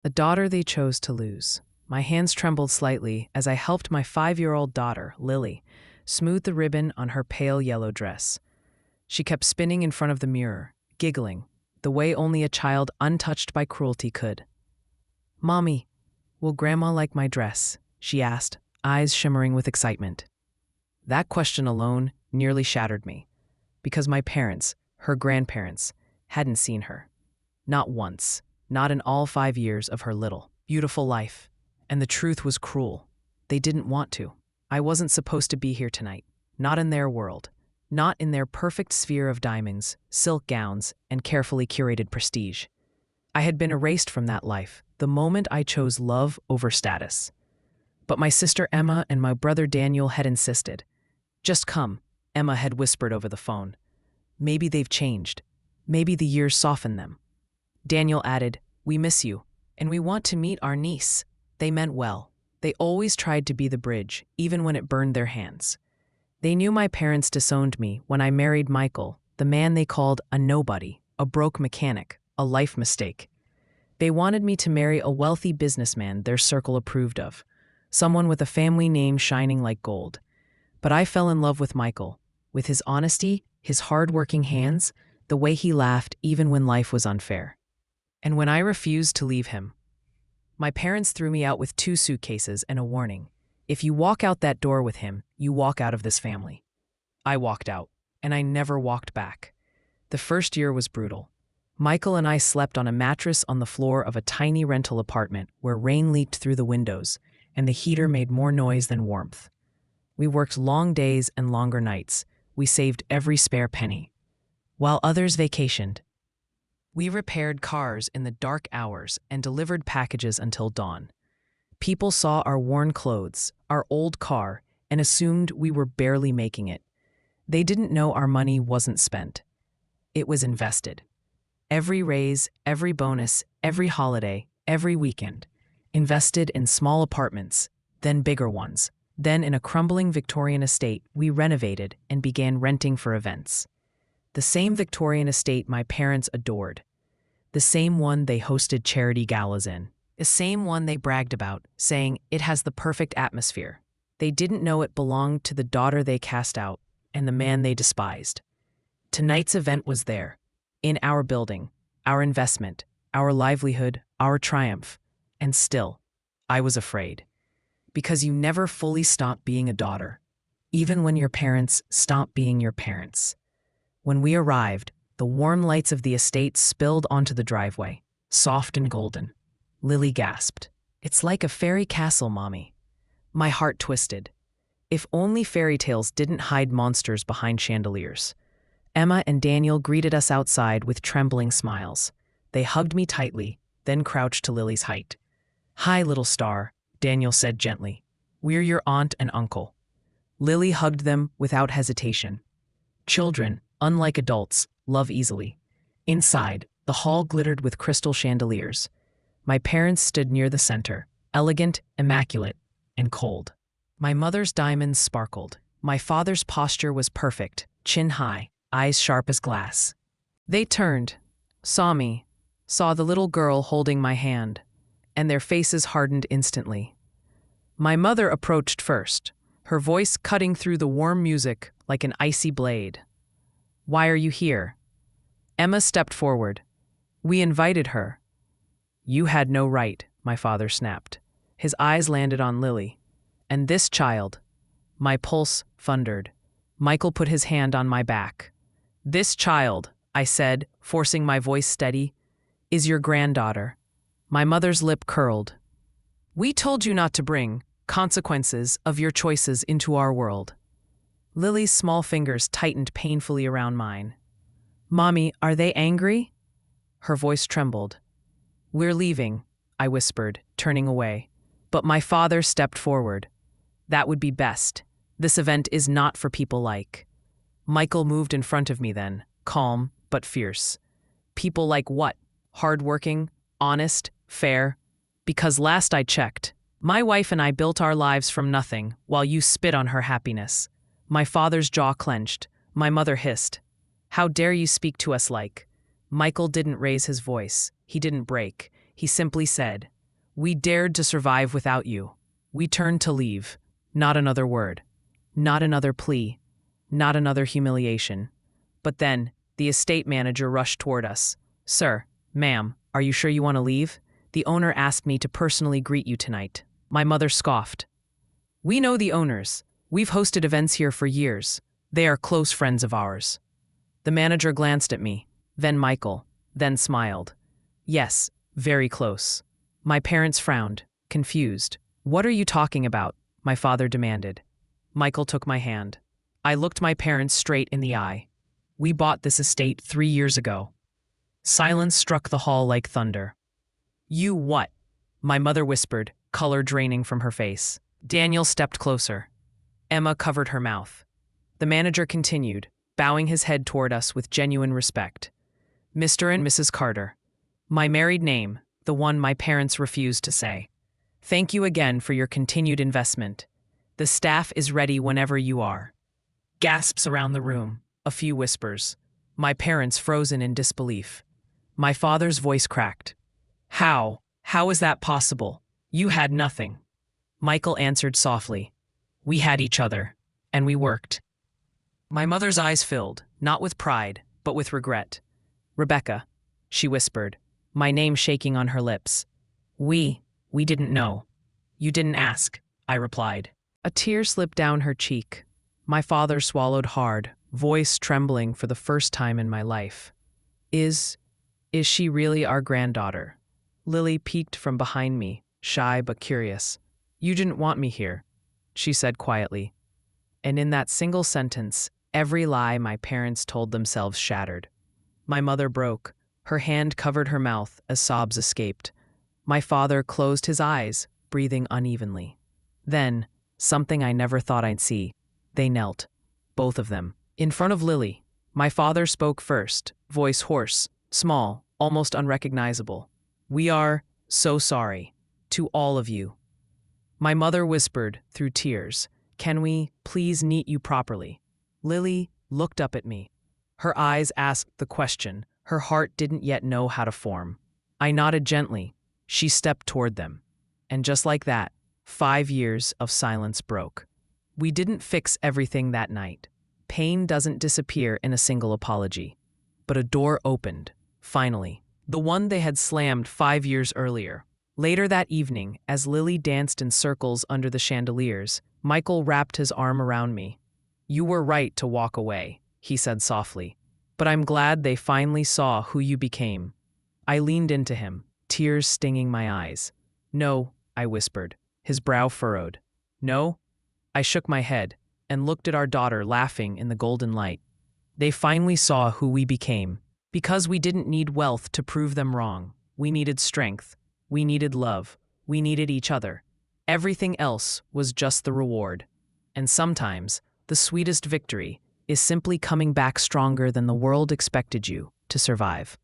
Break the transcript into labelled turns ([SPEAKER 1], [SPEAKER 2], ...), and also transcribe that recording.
[SPEAKER 1] A daughter they chose to lose. My hands trembled slightly as I helped my 5-year-old daughter, Lily, smooth the ribbon on her pale yellow dress. She kept spinning in front of the mirror, giggling, the way only a child untouched by cruelty could. "Mommy, will Grandma like my dress?" she asked, eyes shimmering with excitement. That question alone nearly shattered me, because my parents, her grandparents, hadn't seen her. Not once, not in all 5 years of her little, beautiful life. And the truth was cruel. They didn't want to. I wasn't supposed to be here tonight, not in their world, not in their perfect sphere of diamonds, silk gowns, and carefully curated prestige. I had been erased from that life the moment I chose love over status. But my sister Emma and my brother Daniel had insisted. "Just come," Emma had whispered over the phone. "Maybe they've changed. Maybe the years softened them." Daniel added, "We miss you, and we want to meet our niece." They meant well. They always tried to be the bridge, even when it burned their hands. They knew my parents disowned me when I married Michael, the man they called a nobody, a broke mechanic, a life mistake. They wanted me to marry a wealthy businessman their circle approved of, someone with a family name shining like gold. But I fell in love with Michael, with his honesty, his hard-working hands, the way he laughed even when life was unfair. And when I refused to leave him, my parents threw me out with 2 suitcases and a warning. "If you walk out that door with him, you walk out of this family." I walked out, and I never walked back. The first year was brutal. Michael and I slept on a mattress on the floor of a tiny rental apartment where rain leaked through the windows, and the heater made more noise than warmth. We worked long days and longer nights. We saved every spare penny. While others vacationed, we repaired cars in the dark hours and delivered packages until dawn. People saw our worn clothes, our old car, and assumed we were barely making it. They didn't know our money wasn't spent. It was invested. Every raise, every bonus, every holiday, every weekend. Invested in small apartments, then bigger ones. Then in a crumbling Victorian estate we renovated and began renting for events. The same Victorian estate my parents adored. The same one they hosted charity galas in. The same one they bragged about, saying it has the perfect atmosphere. They didn't know it belonged to the daughter they cast out and the man they despised. Tonight's event was there, in our building, our investment, our livelihood, our triumph. And still, I was afraid. Because you never fully stop being a daughter, even when your parents stop being your parents. When we arrived, the warm lights of the estate spilled onto the driveway, soft and golden. Lily gasped. "It's like a fairy castle, Mommy." My heart twisted. If only fairy tales didn't hide monsters behind chandeliers. Emma and Daniel greeted us outside with trembling smiles. They hugged me tightly, then crouched to Lily's height. "Hi, little star," Daniel said gently. "We're your aunt and uncle." Lily hugged them without hesitation. Children, unlike adults, love easily. Inside, the hall glittered with crystal chandeliers. My parents stood near the center, elegant, immaculate, and cold. My mother's diamonds sparkled. My father's posture was perfect, chin high, eyes sharp as glass. They turned, saw me, saw the little girl holding my hand, and their faces hardened instantly. My mother approached first, her voice cutting through the warm music like an icy blade. "Why are you here?" Emma stepped forward. "We invited her." "You had no right," my father snapped. His eyes landed on Lily. "And this child." My pulse thundered. Michael put his hand on my back. "This child," I said, forcing my voice steady, "is your granddaughter." My mother's lip curled. "We told you not to bring consequences of your choices into our world." Lily's small fingers tightened painfully around mine. "Mommy, are they angry?" Her voice trembled. "We're leaving," I whispered, turning away. But my father stepped forward. "That would be best. This event is not for people like." Michael moved in front of me then, calm but fierce. "People like what? Hardworking, honest, fair? Because last I checked, my wife and I built our lives from nothing while you spit on her happiness." My father's jaw clenched. My mother hissed. "How dare you speak to us like?" Michael didn't raise his voice. He didn't break. He simply said, "We dared to survive without you." We turned to leave. Not another word. Not another plea. Not another humiliation. But then, the estate manager rushed toward us. "Sir, ma'am, are you sure you want to leave? The owner asked me to personally greet you tonight." My mother scoffed. "We know the owners. We've hosted events here for years. They are close friends of ours." The manager glanced at me, then Michael, then smiled. "Yes, very close." My parents frowned, confused. "What are you talking about?" my father demanded. Michael took my hand. I looked my parents straight in the eye. "We bought this estate 3 years ago." Silence struck the hall like thunder. "You what?" my mother whispered, color draining from her face. Daniel stepped closer. Emma covered her mouth. The manager continued, bowing his head toward us with genuine respect. "Mr. and Mrs. Carter. My married name, the one my parents refused to say. Thank you again for your continued investment. The staff is ready whenever you are." Gasps around the room, a few whispers. My parents frozen in disbelief. My father's voice cracked. "How? How is that possible? You had nothing." Michael answered softly. "We had each other, and we worked." My mother's eyes filled, not with pride, but with regret. "Rebecca," she whispered, my name shaking on her lips. We didn't know." "You didn't ask," I replied. A tear slipped down her cheek. My father swallowed hard, voice trembling for the first time in my life. Is she really our granddaughter?" Lily peeked from behind me, shy but curious. "You didn't want me here," she said quietly. And in that single sentence, every lie my parents told themselves shattered. My mother broke. Her hand covered her mouth as sobs escaped. My father closed his eyes, breathing unevenly. Then, something I never thought I'd see. They knelt, both of them, in front of Lily. My father spoke first, voice hoarse, small, almost unrecognizable. "We are so sorry. To all of you." My mother whispered, through tears, "Can we please meet you properly?" Lily looked up at me. Her eyes asked the question her heart didn't yet know how to form. I nodded gently. She stepped toward them. And just like that, 5 years of silence broke. We didn't fix everything that night. Pain doesn't disappear in a single apology. But a door opened, finally. The one they had slammed 5 years earlier. Later that evening, as Lily danced in circles under the chandeliers, Michael wrapped his arm around me. "You were right to walk away," he said softly. "But I'm glad they finally saw who you became." I leaned into him, tears stinging my eyes. "No," I whispered, his brow furrowed. "No?" I shook my head and looked at our daughter laughing in the golden light. "They finally saw who we became. Because we didn't need wealth to prove them wrong. We needed strength. We needed love. We needed each other. Everything else was just the reward. And sometimes, the sweetest victory is simply coming back stronger than the world expected you to survive."